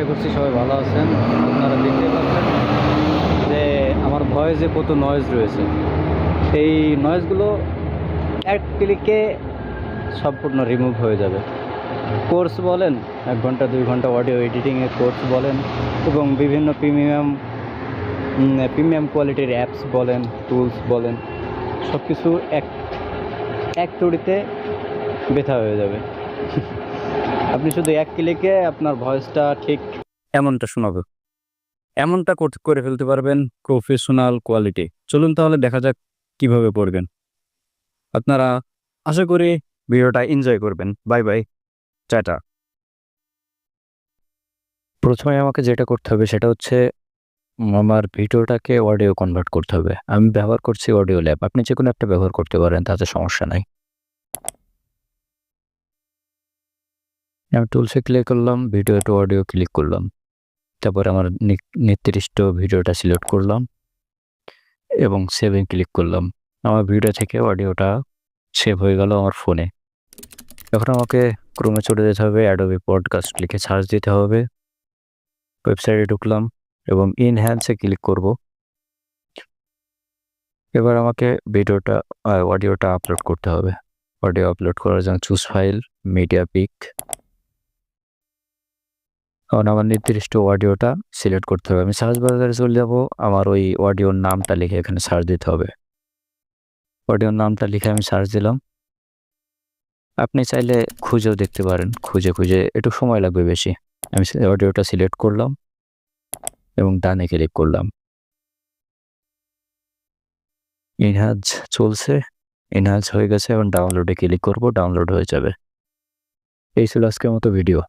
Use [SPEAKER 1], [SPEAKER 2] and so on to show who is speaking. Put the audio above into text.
[SPEAKER 1] আশা করছি সবাই ভালো আছেন। আপনারা দেখতে পাচ্ছেন যে আমার ভয়েসে কত নয়েজ রয়েছে। এই নয়েজগুলো এক ক্লিকে সম্পূর্ণ রিমুভ হয়ে যাবে। কোর্স বলেন, 1 ঘন্টা 2 ঘন্টা অডিও এডিটিংয়ের কোর্স বলেন, এবং বিভিন্ন প্রিমিয়াম কোয়ালিটির অ্যাপস বলেন, টুলস বলেন, সব কিছু এক তড়িতে ব্যথা হয়ে যাবে। আপনি শুধু এক ক্লিকে আপনার ভয়েসটা ঠিক এমনটা শোনাবে, এমনটা করে ফেলতে পারবেন প্রফেশনাল কোয়ালিটি। চলুন তাহলে দেখা যাক কিভাবে করবেন। আপনারা আশা করি ভিডিওটা এনজয় করবেন। Bye bye, tata. প্রথমে আমাকে যেটা করতে হবে সেটা হচ্ছে আমার ভিডিওটাকে অডিও কনভার্ট করতে হবে। আমি ব্যবহার করছি অডিও ল্যাব। আপনি যে কোনো একটা ব্যবহার করতে পারেন, তাতে সমস্যা নাই। আমি টুলসে ক্লিক করলাম, ভিডিও টু অডিও ক্লিক করলাম। তারপরে আমার নির্দিষ্ট ভিডিওটা সিলেক্ট করলাম এবং সেভে ক্লিক করলাম। আমার ভিডিও থেকে অডিওটা সেভ হয়ে গেল আমার ফোনে। এখন আমাকে ক্রোমে চলে যেতে হবে, অ্যাডোবি পডকাস্ট লিখে সার্চ দিতে হবে। ওয়েবসাইটে ঢুকলাম এবং ইনহ্যান্সে ক্লিক করব। এবার আমাকে অডিওটা আপলোড করতে হবে। অডিও আপলোড করার জন্য চুজ ফাইল, মিডিয়া পিক। এখন আমার নির্দিষ্ট অডিওটা সিলেক্ট করতে হবে। আমি সার্চ বাজারে চলে যাব, আমার ওই অডিওর নামটা লিখে এখানে সার্চ দিতে হবে। অডিওর নামটা লিখে আমি সার্চ দিলাম। আপনি চাইলে খুঁজেও দেখতে পারেন, খুঁজে একটু সময় লাগবে বেশি। আমি অডিওটা সিলেক্ট করলাম এবং ডানে ক্লিক করলাম। ইনহ্যান্স চলছে, ইনহ্যান্স হয়ে গেছে। এবং ডাউনলোডে ক্লিক করব, ডাউনলোড হয়ে যাবে। এই ছিল আজকের মতো ভিডিও।